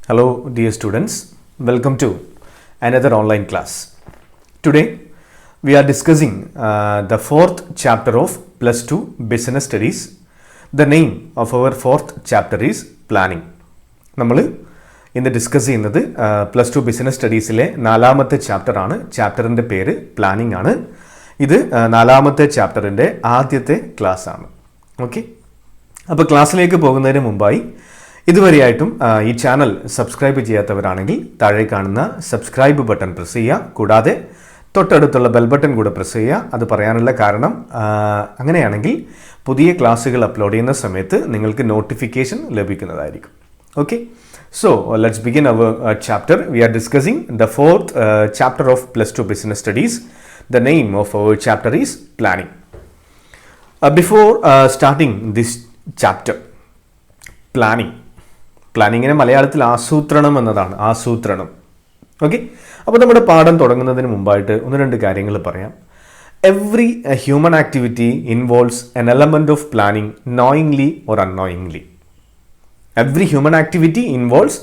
Hello dear students, welcome to another online class. Today we are discussing the fourth chapter of plus 2 business studies. The name of our fourth chapter is planning. നമ്മൾ ഇന്ന് discuss ചെയ്യുന്നത് plus two business സ്റ്റഡീസിലെ നാലാമത്തെ ചാപ്റ്ററാണ്. ചാപ്റ്ററിൻ്റെ പേര് planning ആണ്. ഇത് നാലാമത്തെ ചാപ്റ്ററിൻ്റെ ആദ്യത്തെ ക്ലാസ് ആണ്. ഓക്കെ, അപ്പോൾ ക്ലാസ്സിലേക്ക് പോകുന്നതിന് മുമ്പായി ഇതുവരെയായിട്ടും ഈ ചാനൽ സബ്സ്ക്രൈബ് ചെയ്യാത്തവരാണെങ്കിൽ താഴെ കാണുന്ന സബ്സ്ക്രൈബ് ബട്ടൺ പ്രസ് ചെയ്യുക. കൂടാതെ തൊട്ടടുത്തുള്ള ബെൽ ബട്ടൺ കൂടെ പ്രസ് ചെയ്യുക. അത് പറയാനുള്ള കാരണം അങ്ങനെയാണെങ്കിൽ പുതിയ ക്ലാസ്സുകൾ അപ്ലോഡ് ചെയ്യുന്ന സമയത്ത് നിങ്ങൾക്ക് നോട്ടിഫിക്കേഷൻ ലഭിക്കുന്നതായിരിക്കും. Okay, so let's begin our chapter. We are discussing the fourth chapter of plus 2 business studies. The name of our chapter is planning. Before starting this chapter, പ്ലാനിങ്ങിനെ മലയാളത്തിൽ ആസൂത്രണം എന്നതാണ്. ആസൂത്രണം. ഓക്കെ, അപ്പോൾ നമ്മുടെ പാഠം തുടങ്ങുന്നതിന് മുമ്പായിട്ട് ഒന്ന് രണ്ട് കാര്യങ്ങൾ പറയാം. Every human activity involves N element of planning knowingly or unknowingly. Every human activity involves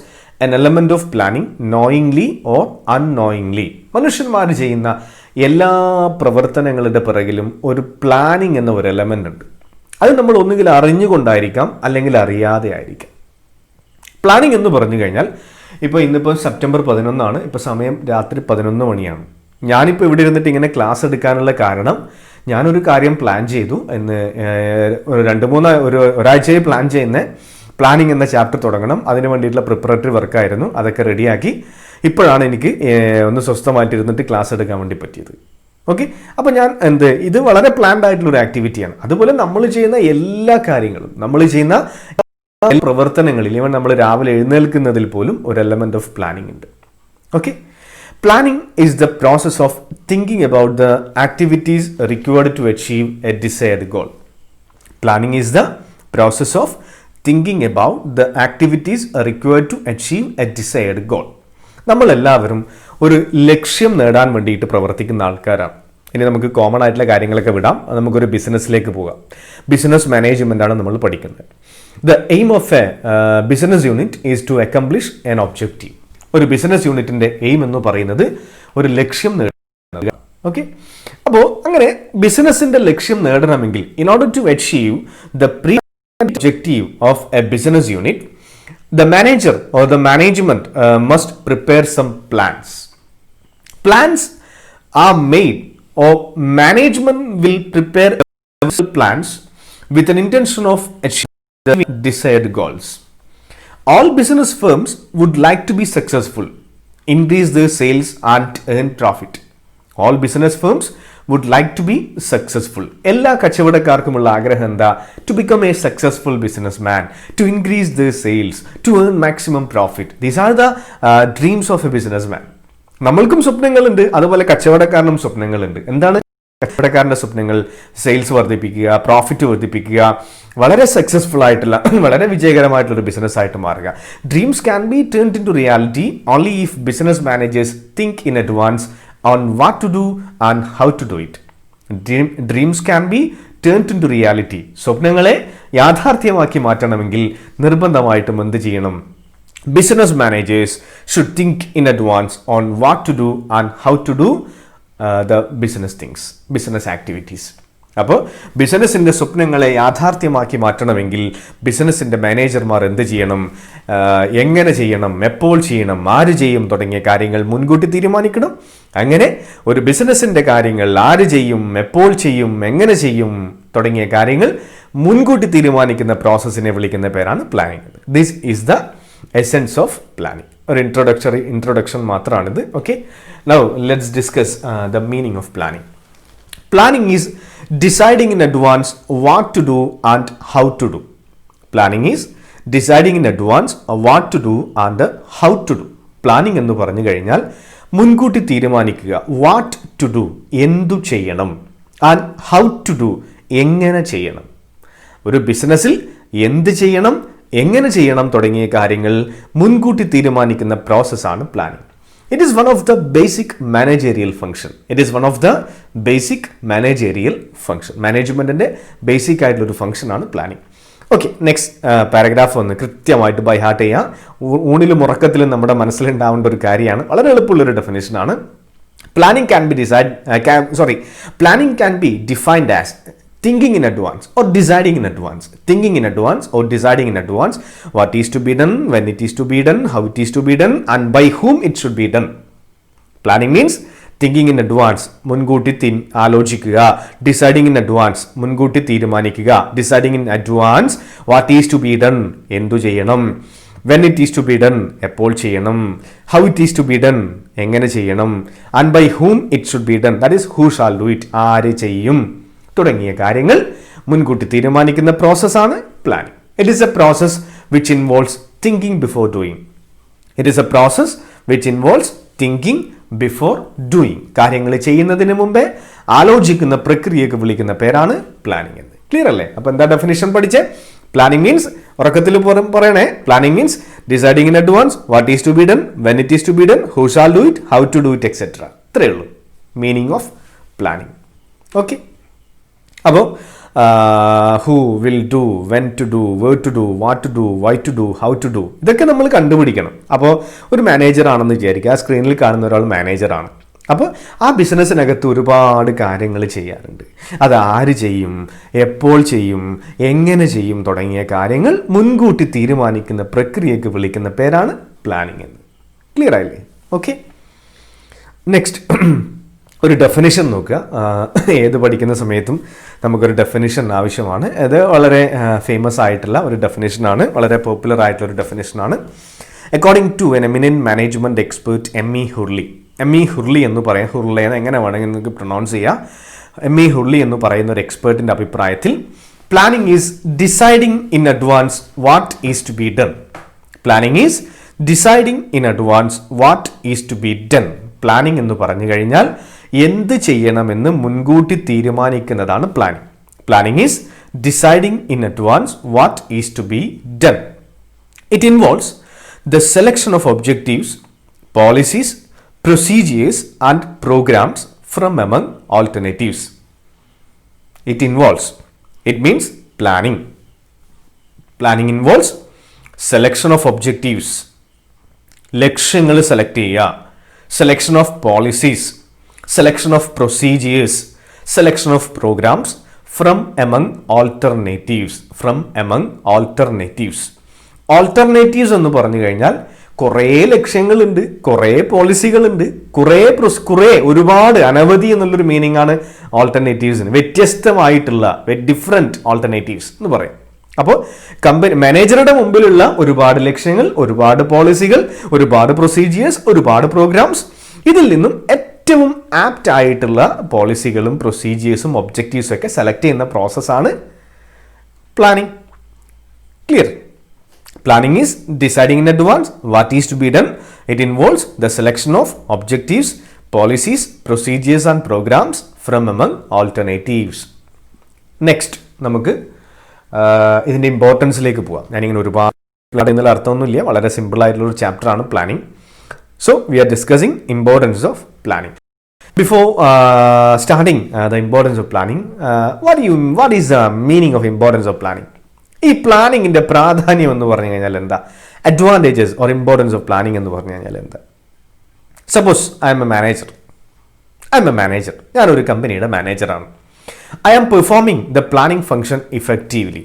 N element of planning knowingly or unknowingly. മനുഷ്യന്മാർ ചെയ്യുന്ന എല്ലാ പ്രവർത്തനങ്ങളുടെ പിറകിലും ഒരു പ്ലാനിങ് എന്ന ഒരു എലമെന്റ് ഉണ്ട്. അത് നമ്മൾ ഒന്നുകിൽ അറിഞ്ഞുകൊണ്ടായിരിക്കാം അല്ലെങ്കിൽ അറിയാതെ ആയിരിക്കാം. പ്ലാനിങ് എന്ന് പറഞ്ഞു കഴിഞ്ഞാൽ ഇന്നിപ്പോൾ സെപ്റ്റംബർ 11 ഇപ്പോൾ സമയം രാത്രി 11 മണിയാണ്. ഞാനിപ്പോൾ ഇവിടെ ഇരുന്നിട്ട് ഇങ്ങനെ ക്ലാസ് എടുക്കാനുള്ള കാരണം, ഞാനൊരു കാര്യം പ്ലാൻ ചെയ്തു എന്ന് ഒരാഴ്ചയായി പ്ലാൻ ചെയ്യുന്ന പ്ലാനിങ് എന്ന ചാപ്റ്റർ തുടങ്ങണം. അതിന് വേണ്ടിയിട്ടുള്ള പ്രിപ്പറേറ്ററി വർക്കായിരുന്നു. അതൊക്കെ റെഡിയാക്കി ഇപ്പോഴാണ് എനിക്ക് ഒന്ന് സ്വസ്ഥമായിട്ട് ഇരുന്നിട്ട് ക്ലാസ് എടുക്കാൻ വേണ്ടി പറ്റിയത്. ഓക്കെ, അപ്പോൾ ഇത് വളരെ പ്ലാൻഡ് ആയിട്ടുള്ള ഒരു ആക്ടിവിറ്റിയാണ്. അതുപോലെ നമ്മൾ ചെയ്യുന്ന എല്ലാ കാര്യങ്ങളും, നമ്മൾ ചെയ്യുന്ന പ്രവർത്തനങ്ങളിൽ, ഈവൻ നമ്മൾ രാവിലെ എഴുന്നേൽക്കുന്നതിൽ പോലും ഒരു എലമെന്റ് ഓഫ് പ്ലാനിങ് ഉണ്ട്. Okay, planning is the process of thinking about the activities required to achieve a desired goal. Planning is the process of thinking about the activities required to achieve a desired goal. നമ്മളെല്ലാവരും ഒരു ലക്ഷ്യം നേടാൻ വേണ്ടിയിട്ട് പ്രവർത്തിക്കുന്ന ആൾക്കാരാണ്. ഇനി നമുക്ക് common ആയിട്ടുള്ള കാര്യങ്ങളൊക്കെ വിടാം. നമുക്കൊരു ബിസിനസ്സിലേക്ക് പോകാം. ബിസിനസ് മാനേജ്മെന്റ് ആണ് നമ്മൾ പഠിക്കുന്നത്. The aim of a business unit is to accomplish an objective. ഒരു ബിസിനസ് യൂണിറ്റിന്റെ എയിം എന്ന് പറയുന്നത് ഒരു ലക്ഷ്യം നേടുക. ഓക്കെ, അപ്പോൾ അങ്ങനെ ബിസിനസിന്റെ ലക്ഷ്യം നേടണമെങ്കിൽ in order to achieve the pre objective of a business unit, the manager or the management must prepare some plans. Plans are made, or management will prepare plans with an intention of achieving the desired goals. All business firms would like to be successful, increase their sales and earn profit. All business firms would like to be successful. എല്ലാ കച്ചവടക്കാർക്കുമുള്ള ആഗ്രഹം എന്താ? To become a successful businessman, to increase their sales, to earn maximum profit. These are the dreams of a businessman. നമ്മൾക്കും സ്വപ്നങ്ങളുണ്ട്, അതുപോലെ കച്ചവടക്കാരനും സ്വപ്നങ്ങളുണ്ട്. എന്താണ് കച്ചവടക്കാരൻ്റെ സ്വപ്നങ്ങൾ? Sales വർദ്ധിപ്പിക്കുക, profit വർദ്ധിപ്പിക്കുക, വളരെ സക്സസ്ഫുൾ ആയിട്ടുള്ള, വളരെ വിജയകരമായിട്ടുള്ള ഒരു ബിസിനസ് ആയിട്ട് മാറുക. Dreams can be turned into reality only if business managers think in advance on what to do and how to do it. Dreams can be turned into reality. സ്വപ്നങ്ങളെ യാഥാർത്ഥ്യമാക്കി മാറ്റണമെങ്കിൽ നിർബന്ധമായിട്ടും എന്ത് ചെയ്യണം? Business managers should think in advance on what to do and how to do the business things, business activities. അപ്പോൾ ബിസിനസ്സിൻ്റെ സ്വപ്നങ്ങളെ യാഥാർത്ഥ്യമാക്കി മാറ്റണമെങ്കിൽ ബിസിനസ്സിൻ്റെ മാനേജർമാർ എന്ത് ചെയ്യണം, എങ്ങനെ ചെയ്യണം, എപ്പോൾ ചെയ്യണം, ആര് ചെയ്യും തുടങ്ങിയ കാര്യങ്ങൾ മുൻകൂട്ടി തീരുമാനിക്കണം. അങ്ങനെ ഒരു ബിസിനസ്സിൻ്റെ കാര്യങ്ങൾ ആര് ചെയ്യും, എപ്പോൾ ചെയ്യും, എങ്ങനെ ചെയ്യും തുടങ്ങിയ കാര്യങ്ങൾ മുൻകൂട്ടി തീരുമാനിക്കുന്ന പ്രോസസ്സിനെ വിളിക്കുന്ന പേരാണ് planning. This is the essence of planning. ഒരു ഇൻട്രൊഡക്ഷൻ മാത്രമാണിത്. Okay, now let's discuss the meaning of planning. Planning is deciding in advance what to do and how to do. Planning is deciding in advance what to do and how to do. Planning എന്ന് പറഞ്ഞു കഴിഞ്ഞാൽ മുൻകൂട്ടി തീരുമാനിക്കുക. What to do, എന്തു ചെയ്യണം, and how to do, എങ്ങനെ ചെയ്യണം. ഒരു ബിസിനസ്സിൽ എന്ത് ചെയ്യണം, എങ്ങനെ ചെയ്യണം തുടങ്ങിയ കാര്യങ്ങൾ മുൻകൂട്ടി തീരുമാനിക്കുന്ന പ്രോസസ്സാണ് planning. It is one of the basic managerial function. It is one of the basic managerial function. Managementന്റെ ബേസിക് ആയിട്ടുള്ള ഒരു ഫംഗ്ഷൻ ആണ് പ്ലാനിങ്. ഓക്കെ, നെക്സ്റ്റ് പാരഗ്രാഫ് ഒന്ന് കൃത്യമായിട്ട് ബൈ ഹാർട്ട് ചെയ്യുക. ഊണിലും ഉറക്കത്തിലും നമ്മുടെ മനസ്സിലുണ്ടാവേണ്ട ഒരു കാര്യമാണ്. വളരെ എളുപ്പമുള്ളൊരു ഡെഫിനേഷനാണ്. Planning can be planning can be defined as thinking in advance or deciding in advance. Thinking in advance or deciding in advance what is to be done, when it is to be done, how it is to be done, and by whom it should be done. Planning means thinking in advance, മുൻകൂട്ടി ആലോചിക്കുക. Deciding in advance, മുൻകൂട്ടി തീരുമാനിക്കുക. Deciding in advance what is to be done, എന്തു ചെയ്യണം. When it is to be done, എപ്പോൾ ചെയ്യണം. How it is to be done, എങ്ങനെ ചെയ്യണം. And by whom it should be done, that is who shall do it, ആര് ചെയ്യും തുടങ്ങിയ കാര്യങ്ങൾ മുൻകൂട്ടി തീരുമാനിക്കുന്ന പ്രോസസ്സാണ് planning. It is A process which involves thinking before doing. It is A process which involves thinking before doing. കാര്യങ്ങൾ ചെയ്യുന്നതിന് മുമ്പേ ആലോചിക്കുന്ന പ്രക്രിയക്ക് വിളിക്കുന്ന പേരാണ് പ്ലാനിങ് എന്ന്. ക്ലിയർ അല്ലേ? അപ്പോൾ എന്താ ഡെഫിനിഷൻ പഠിച്ചേ? പ്ലാനിങ് മീൻസ്, ഉറക്കത്തിൽ പറയണേ, planning means deciding in advance what is to be done, when it is to be done, who shall do it, how to do it, etcetera. ഇത്രയേ ഉള്ളൂ മീനിങ് ഓഫ് പ്ലാനിങ്. ഓക്കെ, അപ്പോൾ who will do, when to do, where to do, what to do, why to do, how to do, ഇതൊക്കെ നമ്മൾ കണ്ടുപിടിക്കണം. അപ്പോൾ ഒരു manager ആണെന്ന് വിചാരിക്കുക. ആ സ്ക്രീനിൽ കാണുന്ന ഒരാൾ മാനേജറാണ്. അപ്പോൾ ആ ബിസിനസ്സിനകത്ത് ഒരുപാട് കാര്യങ്ങൾ ചെയ്യാറുണ്ട്. അത് ആര് ചെയ്യും, എപ്പോൾ ചെയ്യും, എങ്ങനെ ചെയ്യും തുടങ്ങിയ കാര്യങ്ങൾ മുൻകൂട്ടി തീരുമാനിക്കുന്ന പ്രക്രിയക്ക് വിളിക്കുന്ന പേരാണ് പ്ലാനിങ് എന്ന്. ക്ലിയർ ആയില്ലേ? ഓക്കെ, നെക്സ്റ്റ് ഒരു ഡെഫിനിഷൻ നോക്കുക. ഏത് പഠിക്കുന്ന സമയത്തും നമുക്കൊരു ഡെഫിനിഷൻ ആവശ്യമാണ്. അത് വളരെ ഫേമസ് ആയിട്ടുള്ള ഒരു ഡെഫിനിഷനാണ്, വളരെ പോപ്പുലർ ആയിട്ടുള്ള ഒരു ഡെഫിനിഷനാണ്. According to an eminent management expert M E Hurley. M E Hurley എന്ന് പറയാം, ഹുർലേന്ന് എങ്ങനെ വേണമെങ്കിൽ നിങ്ങൾക്ക് പ്രൊനൗൺസ് ചെയ്യാം. എമ്മി ഹുർലി എന്ന് പറയുന്ന ഒരു എക്സ്പേർട്ടിൻ്റെ അഭിപ്രായത്തിൽ planning is deciding in advance what is to be done. Planning is deciding in advance what is to be done. Planning എന്ന് പറഞ്ഞു കഴിഞ്ഞാൽ എന്ത് ചെയ്യണമെന്ന് മുൻകൂട്ടി തീരുമാനിക്കുന്നതാണ് planning. Planning is deciding in advance what is to be done. It involves the selection of objectives, policies, procedures and programs from among alternatives. It involves, it means planning. Planning involves selection of objectives, ലക്ഷ്യങ്ങൾ select ചെയ്യുക, selection of policies, selection of procedures, selection of programs from among alternatives. From among alternatives. Alternatives എന്ന് പറഞ്ഞു കഴിഞ്ഞാൽ കുറേ ലക്ഷ്യങ്ങളുണ്ട്, കുറേ പോളിസികളുണ്ട്, കുറേ ഒരുപാട് അനവധി എന്നുള്ളൊരു മീനിങ് ആണ് ഓൾട്ടർനേറ്റീവ്സിന്. വ്യത്യസ്തമായിട്ടുള്ള ഡിഫറെൻറ്റ് ഓൾട്ടർനേറ്റീവ്സ് എന്ന് പറയും. അപ്പോൾ മാനേജറുടെ മുമ്പിലുള്ള ഒരുപാട് ലക്ഷ്യങ്ങൾ, ഒരുപാട് പോളിസികൾ, ഒരുപാട് പ്രൊസീജിയേഴ്സ്, ഒരുപാട് പ്രോഗ്രാംസ്, ഇതിൽ നിന്നും ഏറ്റവും ആപ്റ്റ് ആയിട്ടുള്ള പോളിസികളും പ്രൊസീജിയേഴ്സും ഒബ്ജക്റ്റീവ്സും ഒക്കെ സെലക്ട് ചെയ്യുന്ന പ്രോസസ്സാണ് planning. Clear? Planning is deciding in advance what is to be done. It involves the selection of objectives, policies, procedures and programs from among alternatives. Next, നമുക്ക് ഇതിൻ്റെ ഇമ്പോർട്ടൻസിലേക്ക് പോവാം. ഞാനിങ്ങനെ ഒരുപാട് എന്നുള്ള അർത്ഥമൊന്നുമില്ല, വളരെ സിമ്പിൾ ആയിട്ടുള്ള ഒരു ചാപ്റ്റർ ആണ് planning. So we R discussing importance of planning. Before starting the importance of planning, what is the meaning of importance of planning? ഈ പ്ലാനിങ്ങിൻ്റെ പ്രാധാന്യം എന്ന് പറഞ്ഞു കഴിഞ്ഞാൽ എന്താ? Advantages or importance of planning എന്ന് പറഞ്ഞു കഴിഞ്ഞാൽ എന്താ? Suppose I am a manager. ഞാനൊരു കമ്പനിയുടെ മാനേജറാണ്. I am performing the planning function effectively.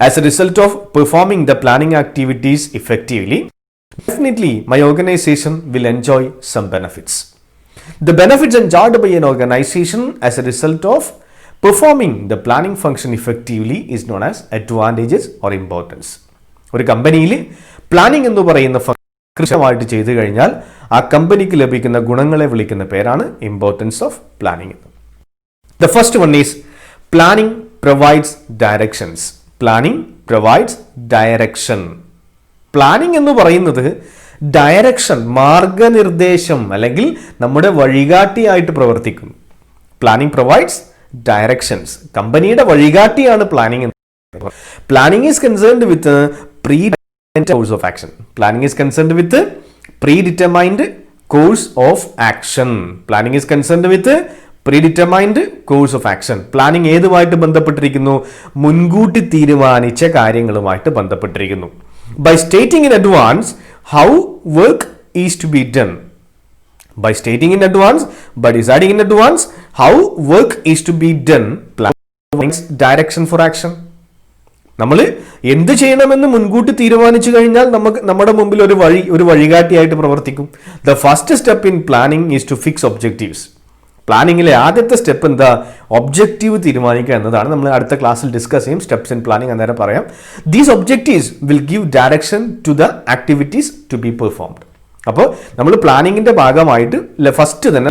As a result of performing the planning activities effectively, definitely my organization will enjoy some benefits. The benefits enjoyed by an organization as a result of performing the planning function effectively is known as advantages or importance. ഒരു കമ്പനിയിൽ planning എന്ന് പറയുന്ന കൃത്യമായിട്ട് ചെയ്തു കഴിഞ്ഞാൽ ആ കമ്പനിക്ക് ലഭിക്കുന്ന ഗുണങ്ങളെ വിളിക്കുന്ന പേരാണ് importance of planning. The first one is planning provides directions. Planning provides direction. Planning എന്ന് പറയുന്നത് ഡയറക്ഷൻ, മാർഗനിർദ്ദേശം അല്ലെങ്കിൽ നമ്മുടെ വഴികാട്ടിയായിട്ട് പ്രവർത്തിക്കും. Planning provides directions. കമ്പനിയുടെ വഴികാട്ടിയാണ് planning. Planning is concerned with predetermined course of action. Planning is concerned with predetermined course of action. Planning is concerned with predetermined course of action. Planning ഏതുമായിട്ട് ബന്ധപ്പെട്ടിരിക്കുന്നു? മുൻകൂട്ടി തീരുമാനിച്ച കാര്യങ്ങളുമായിട്ട് ബന്ധപ്പെട്ടിരിക്കുന്നു. By stating in advance how work is to be done. By stating in advance, by deciding in advance how work is to be done, planning direction for action. നമ്മൾ എന്ത് ചെയ്യണമെന്ന് മുൻകൂട്ടി തീരുമാനിച്ചു കഴിഞ്ഞാൽ നമ്മുടെ മുമ്പിൽ ഒരു വഴികാട്ടിയായിട്ട് പ്രവർത്തിക്കും. The first step in planning is to fix objectives. പ്ലാനിങ്ങിലെ ആദ്യത്തെ സ്റ്റെപ്പ് എന്താ? ഒബ്ജക്റ്റീവ് തീരുമാനിക്കുക എന്നതാണ്. നമ്മൾ അടുത്ത ക്ലാസ്സിൽ ഡിസ്കസ് ചെയ്യും. സ്റ്റെപ്സ് ഇൻ പ്ലാനിങ് അന്നേരം പറയാം. These objectives will give direction to the activities to be performed. അപ്പോൾ നമ്മൾ പ്ലാനിങ്ങിന്റെ ഭാഗമായിട്ട് ഫസ്റ്റ് തന്നെ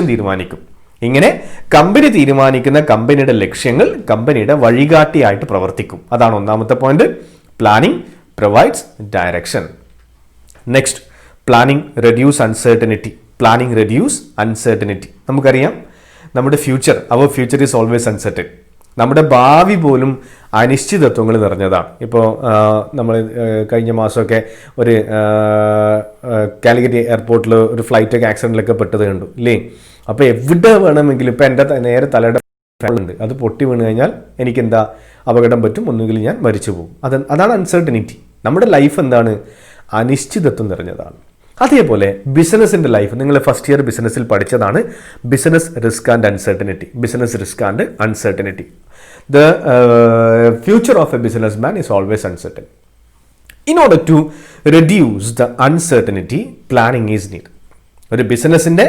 തീരുമാനിക്കും. ഇങ്ങനെ കമ്പനി തീരുമാനിക്കുന്ന കമ്പനിയുടെ ലക്ഷ്യങ്ങൾ കമ്പനിയുടെ വഴികാട്ടിയായിട്ട് പ്രവർത്തിക്കും. അതാണ് ഒന്നാമത്തെ point. Planning provides direction. Next, planning reduce uncertainty. Planning reduce uncertainty. നമുക്കറിയാം നമ്മുടെ our future is always uncertain. നമ്മുടെ ഭാവി പോലും അനിശ്ചിതത്വങ്ങൾ നിറഞ്ഞതാണ്. ഇപ്പോൾ നമ്മൾ കഴിഞ്ഞ മാസമൊക്കെ ഒരു കാലിക്കറ്റ് എയർപോർട്ടിൽ ഒരു ഫ്ലൈറ്റൊക്കെ ആക്സിഡൻറ്റിലൊക്കെ പെട്ടത് കണ്ടു ഇല്ലേ? അപ്പോൾ എവിടെ വേണമെങ്കിലും ഇപ്പം എൻ്റെ നേരെ തലയുടെ ഉണ്ട്, അത് പൊട്ടി വീണ് കഴിഞ്ഞാൽ എനിക്കെന്താ അപകടം പറ്റും, ഒന്നുകിൽ ഞാൻ മരിച്ചു പോകും. അതാണ് അൺസർട്ടനിറ്റി. നമ്മുടെ ലൈഫ് എന്താണ്? അനിശ്ചിതത്വം നിറഞ്ഞതാണ്. അതേപോലെ ബിസിനസിൻ്റെ ലൈഫ്, നിങ്ങൾ ഫസ്റ്റ് ഇയർ ബിസിനസ്സിൽ പഠിച്ചതാണ് business risk and uncertainty. Business risk and uncertainty. The future of a business man is always uncertain. In order to reduce the uncertainty, planning is need. ഒരു ബിസിനസ്സിൻ്റെ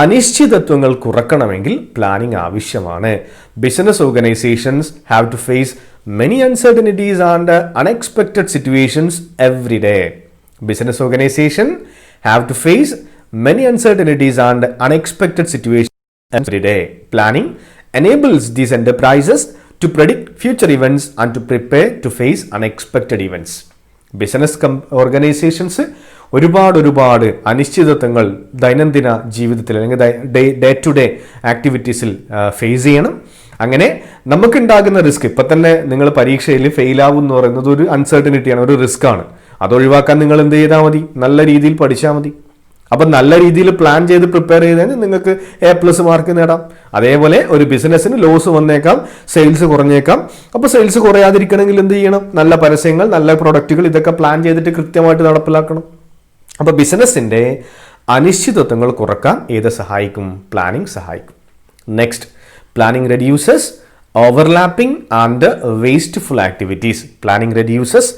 അനിശ്ചിതത്വങ്ങൾ കുറക്കണമെങ്കിൽ പ്ലാനിങ് ആവശ്യമാണ്. Business organisations have to face many uncertainties and unexpected situations every day. Business organization have to face many uncertainties and unexpected situations every day. Planning enables these enterprises to predict future events and to prepare to face unexpected events. Business organizations ഒരുപാട് അനിശ്ചിതത്വങ്ങൾ ദൈനംദിന ജീവിതത്തിൽ അല്ലെങ്കിൽ day to day ആക്ടിവിറ്റീസിൽ face ചെയ്യണം. അങ്ങനെ നമുക്കുണ്ടാകുന്ന risk, ഇപ്പം തന്നെ നിങ്ങൾ പരീക്ഷയിൽ ഫെയിലാവും എന്ന് പറയുന്നത് ഒരു അൺസർട്ടനിറ്റിയാണ്, ഒരു റിസ്ക് ആണ്. അതൊഴിവാക്കാൻ നിങ്ങൾ എന്ത് ചെയ്താൽ മതി? നല്ല രീതിയിൽ പഠിച്ചാൽ മതി. അപ്പം നല്ല രീതിയിൽ പ്ലാൻ ചെയ്ത് പ്രിപ്പയർ ചെയ്താൽ നിങ്ങൾക്ക് A+ മാർക്ക് നേടാം. അതേപോലെ ഒരു ബിസിനസ്സിന് ലോസ് വന്നേക്കാം, സെയിൽസ് കുറഞ്ഞേക്കാം. അപ്പോൾ സെയിൽസ് കുറയാതിരിക്കണമെങ്കിൽ എന്ത് ചെയ്യണം? നല്ല പരസ്യങ്ങൾ, നല്ല പ്രൊഡക്റ്റുകൾ, ഇതൊക്കെ പ്ലാൻ ചെയ്തിട്ട് കൃത്യമായിട്ട് നടപ്പിലാക്കണം. അപ്പോൾ ബിസിനസ്സിൻ്റെ അനിശ്ചിതത്വങ്ങൾ കുറക്കാൻ ഏത് സഹായിക്കും? പ്ലാനിങ് സഹായിക്കും. Next, planning reduces overlapping and wasteful activities. Planning reduces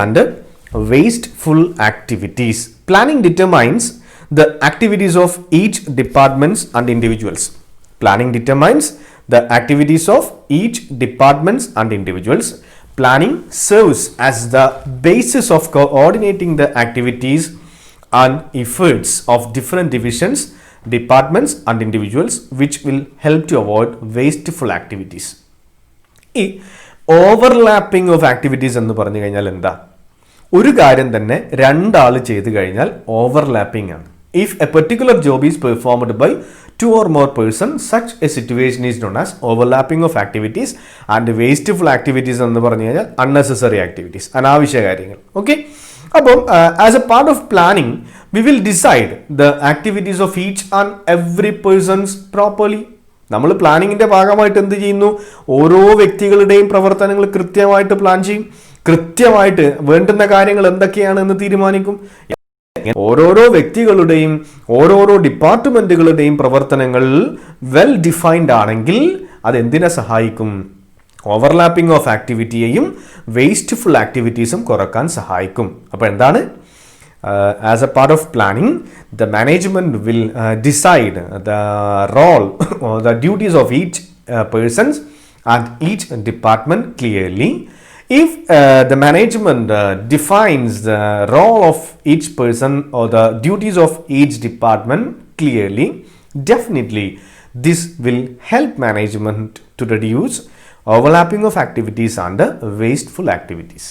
and wasteful activities. Planning determines the activities of each departments and individuals. Planning determines the activities of each departments and individuals. Planning serves as the basis of coordinating the activities and efforts of different divisions, departments and individuals, which will help to avoid wasteful activities. Overlapping of activities എന്ന് പറഞ്ഞു കഴിഞ്ഞാൽ എന്താ? ഒരു കാര്യം തന്നെ രണ്ടാൾ ചെയ്ത് കഴിഞ്ഞാൽ ഓവർലാപ്പിംഗ് ആണ്. If a particular job is performed by 2 or more persons, such a situation is known as overlapping of activities. And wasteful activities എന്ന് പറഞ്ഞു കഴിഞ്ഞാൽ unnecessary activities, അനാവശ്യ കാര്യങ്ങൾ. ഓക്കെ, അപ്പം as a part of planning we will decide the activities of each and every persons properly. നമ്മൾ പ്ലാനിങ്ങിന്റെ ഭാഗമായിട്ട് എന്ത് ചെയ്യുന്നു? ഓരോ വ്യക്തികളുടെയും പ്രവർത്തനങ്ങൾ കൃത്യമായിട്ട് പ്ലാൻ ചെയ്യും. കൃത്യമായിട്ട് വേണ്ടുന്ന കാര്യങ്ങൾ എന്തൊക്കെയാണെന്ന് തീരുമാനിക്കും. ഓരോരോ വ്യക്തികളുടെയും ഓരോരോ ഡിപ്പാർട്ട്മെന്റുകളുടെയും പ്രവർത്തനങ്ങൾ വെൽ ഡിഫൈൻഡ് ആണെങ്കിൽ അത് എന്തിനെ സഹായിക്കും? ഓവർലാപ്പിംഗ് ഓഫ് ആക്ടിവിറ്റിയെയും വേസ്റ്റ്ഫുൾ ആക്ടിവിറ്റീസും കുറക്കാൻ സഹായിക്കും. അപ്പോൾ എന്താണ്? As a part of planning, the management will decide the role or the duties of each persons and each department clearly. If the management defines the role of each person or the duties of each department clearly, definitely this will help management to reduce overlapping of activities and wasteful activities.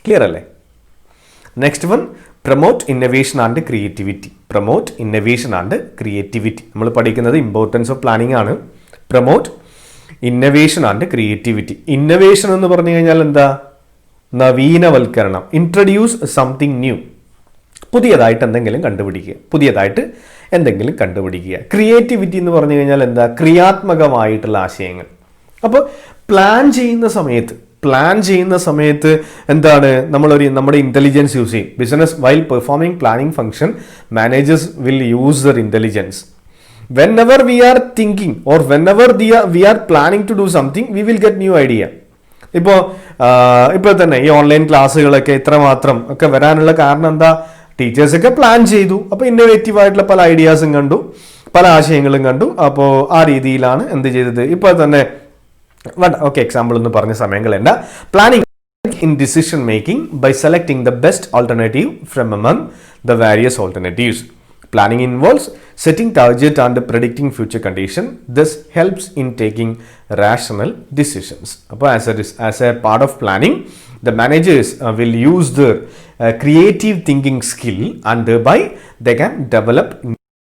Clear alle? Next one, promote innovation and creativity. Promote innovation and creativity. നമ്മൾ പഠിക്കുന്നത് importance of planning ആണ്. Promote innovation and creativity. Innovation എന്ന് പറഞ്ഞു കഴിഞ്ഞാൽ എന്താ? നവീനവൽക്കരണം. Introduce something new. പുതിയതായിട്ട് എന്തെങ്കിലും കണ്ടുപിടിക്കുക, പുതിയതായിട്ട് എന്തെങ്കിലും കണ്ടുപിടിക്കുക. ക്രിയേറ്റിവിറ്റി എന്ന് പറഞ്ഞു കഴിഞ്ഞാൽ എന്താ? ക്രിയാത്മകമായിട്ടുള്ള ആശയങ്ങൾ. അപ്പോൾ പ്ലാൻ ചെയ്യുന്ന സമയത്ത് എന്താണ് നമ്മുടെ ഇന്റലിജൻസ് യൂസ് ചെയ്യും. Business while performing planning function managers will use there intelligence. whenever we are thinking or whenever we are planning to do something, we will get new idea. ഇപ്പോൾ തന്നെ ഈ ഓൺലൈൻ ക്ലാസ്സുകളൊക്കെ ഇത്രമാത്രം ഒക്കെ വരാനുള്ള കാരണം എന്താ? ടീച്ചേഴ്സൊക്കെ പ്ലാൻ ചെയ്തു. അപ്പോൾ ഇന്നോവേറ്റീവ് ആയിട്ടുള്ള പല ഐഡിയാസും കണ്ടു, പല ആശയങ്ങളും കണ്ടു. അപ്പോൾ ആ രീതിയിലാണ് എന്ത് ചെയ്തത്? ഇപ്പോൾ തന്നെ ഓക്കെ, എക്സാമ്പിൾ ഒന്ന് പറഞ്ഞ സമയങ്ങളുണ്ട്. Planning in decision making by selecting the best alternative from among the various alternatives. Planning involves setting target and predicting future condition. This helps in taking rational decisions. As a part of planning, the managers will use their creative thinking skill and thereby they can develop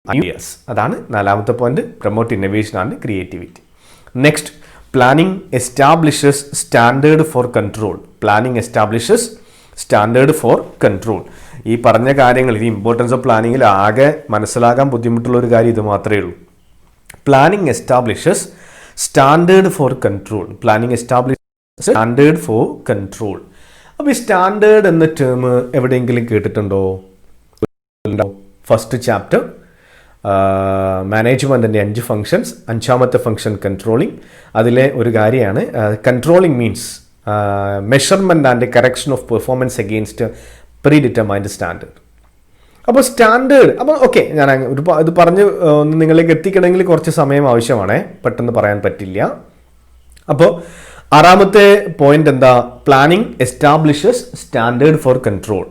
ideas. Adana nalamate point, promote innovation and creativity. Next, planning establishes standard for control. Planning establishes standard for control. ഈ പറഞ്ഞ കാര്യങ്ങൾ, ഈ importance of പ്ലാനിങ്ങിൽ ആകെ മനസ്സിലാക്കാൻ ബുദ്ധിമുട്ടുള്ള ഒരു കാര്യം ഇത് മാത്രമേ ഉള്ളൂ. Planning establishes standard for control. Planning establish standard for control. അപ്പോൾ ഈ സ്റ്റാൻഡേർഡ് എന്ന ടേം എവിടെയെങ്കിലും കേട്ടിട്ടുണ്ടോ? ഫസ്റ്റ് ചാപ്റ്റർ മാനേജ്മെൻറ്റിൻ്റെ 5 ഫങ്ഷൻസ്, 5ാമത്തെ ഫങ്ഷൻ കൺട്രോളിങ്. അതിലെ ഒരു കാര്യമാണ് controlling means measurement and correction of performance against predetermined standard. അപ്പോൾ സ്റ്റാൻഡേർഡ്, അപ്പോൾ ഓക്കെ, ഞാൻ ഇത് പറഞ്ഞ് ഒന്ന് നിങ്ങളിലേക്ക് എത്തിക്കണമെങ്കിൽ കുറച്ച് സമയം ആവശ്യമാണ്, പെട്ടെന്ന് പറയാൻ പറ്റില്ല. അപ്പോൾ 6ാമത്തെ പോയിന്റ് എന്താ? Planning establishes standard for control.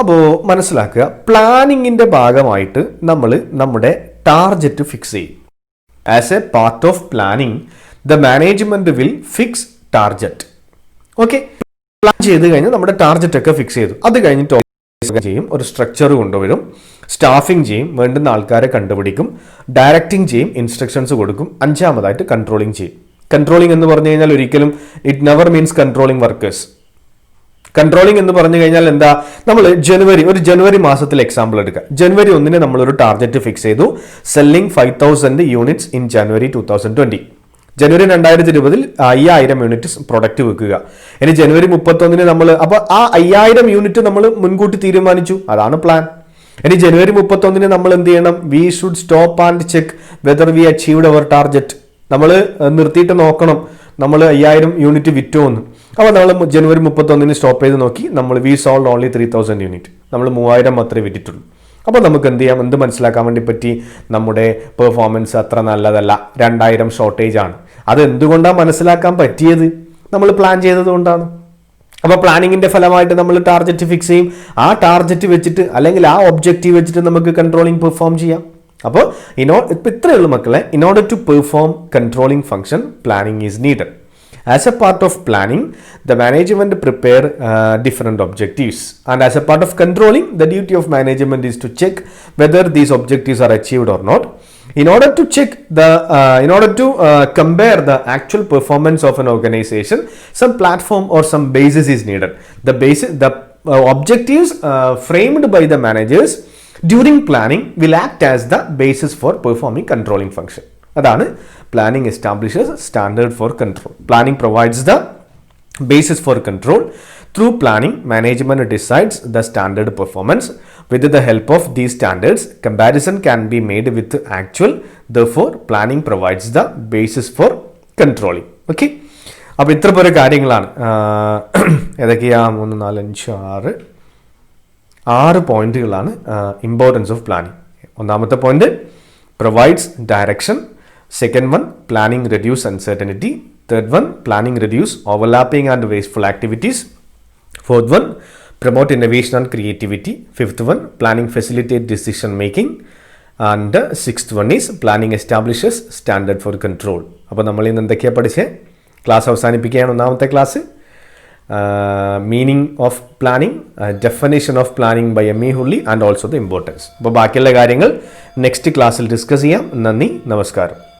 അപ്പോൾ മനസ്സിലാക്കുക, പ്ലാനിങ്ങിൻ്റെ ഭാഗമായിട്ട് നമ്മൾ നമ്മുടെ ടാർജറ്റ് ഫിക്സ് ചെയ്യും. As a part of planning the management will fix target. Okay, plan ചെയ്ത് കഴിഞ്ഞാൽ നമ്മുടെ ടാർജറ്റ് ഒക്കെ ഫിക്സ് ചെയ്തു. അത് കഴിഞ്ഞിട്ട് ചെയ്യും, ഒരു സ്ട്രക്ചർ കൊണ്ടുവരും, സ്റ്റാഫിംഗ് ചെയ്യും, വേണ്ടുന്ന ആൾക്കാരെ കണ്ടുപിടിക്കും, ഡയറക്റ്റിംഗ് ചെയ്യും, ഇൻസ്ട്രക്ഷൻസ് കൊടുക്കും. 5ാമതായിട്ട് കൺട്രോളിംഗ് ചെയ്യും. കൺട്രോളിംഗ് എന്ന് പറഞ്ഞു കഴിഞ്ഞാൽ ഒരിക്കലും it never means controlling workers. Controlling എന്ന് പറഞ്ഞു കഴിഞ്ഞാൽ എന്താ? നമ്മൾ ജനുവരി മാസത്തിൽ എക്സാമ്പിൾ എടുക്കുക. ജനുവരി 1 നമ്മളൊരു ടാർജറ്റ് ഫിക്സ് ചെയ്തു, selling 5000 units in January 2020. January 2020 5000 unit product വെക്കുക. ഇനി ജനുവരി 31 നമ്മൾ അപ്പോൾ ആ 5000 യൂണിറ്റ് നമ്മൾ മുൻകൂട്ടി തീരുമാനിച്ചു, അതാണ് പ്ലാൻ. ഇനി ജനുവരി 31 നമ്മൾ എന്ത് ചെയ്യണം? We should stop and check whether we achieved our target. നമ്മൾ നിർത്തിയിട്ട് നോക്കണം നമ്മൾ 5000 യൂണിറ്റ് വിറ്റോ എന്ന്. അപ്പോൾ നമ്മൾ ജനുവരി 31 സ്റ്റോപ്പ് ചെയ്ത് നോക്കി, നമ്മൾ വി സോൾഡ് ഓൺലി 3000 യൂണിറ്റ്, നമ്മൾ 3000 മാത്രമേ വിറ്റിട്ടുള്ളൂ. അപ്പോൾ നമുക്ക് എന്ത് ചെയ്യാം? എന്ത് മനസ്സിലാക്കാൻ വേണ്ടി പറ്റി? നമ്മുടെ പെർഫോമൻസ് അത്ര നല്ലതല്ല, 2000 ഷോർട്ടേജ് ആണ്. അത് എന്തുകൊണ്ടാണ് മനസ്സിലാക്കാൻ പറ്റിയത്? നമ്മൾ പ്ലാൻ ചെയ്തത് കൊണ്ടാണ്. അപ്പോൾ പ്ലാനിങ്ങിൻ്റെ ഫലമായിട്ട് നമ്മൾ ടാർജറ്റ് ഫിക്സ് ചെയ്യും. ആ ടാർജറ്റ് വെച്ചിട്ട് അല്ലെങ്കിൽ ആ ഒബ്ജക്റ്റീവ് വെച്ചിട്ട് നമുക്ക് കൺട്രോളിങ് പെർഫോം ചെയ്യാം. അപ്പോൾ ഇപ്പം ഇത്രയേ ഉള്ളൂ മക്കളെ. In order to perform controlling function planning is needed. As a part of planning, the management prepare different objectives, and as a part of controlling, the duty of management is to check whether these objectives are achieved or not. In order to compare the actual performance of an organization, some platform or some basis is needed. The objectives framed by the managers during planning will act as the basis for performing controlling function. അതാണ് planning establishes standard for control. Planning provides the basis for control. Through planning, management decides the standard performance. With the help of these standards, comparison can be made with the actual. Therefore, planning provides the basis for controlling. Okay. അപ്പോൾ ഇത്ര പോലെ കാര്യങ്ങളാണ്. ഏതൊക്കെയാ? 3, 4, 5, 6 പോയിന്റുകളാണ് importance of planning. ഒന്നാമത്തെ point provides direction. Second one, planning reduce uncertainty. Third one, planning reduce overlapping and wasteful activities. Fourth one, promote innovation and creativity. Fifth one, planning facilitate decision making. And sixth one is planning establishes standard for control. അപ്പോൾ നമ്മൾ ഇന്ന് എന്തൊക്കെയാണ് പഠിച്ചത്? Class അവസാനിപ്പിക്കുകയാണ്. ഒന്നാമത്തെ class meaning of planning, definition of planning by M E Hurley and also the importance. അപ്പോൾ ബാക്കിയുള്ള കാര്യങ്ങൾ നെക്സ്റ്റ് ക്ലാസ്സിൽ ഡിസ്കസ് ചെയ്യാം. നന്ദി, നമസ്കാരം.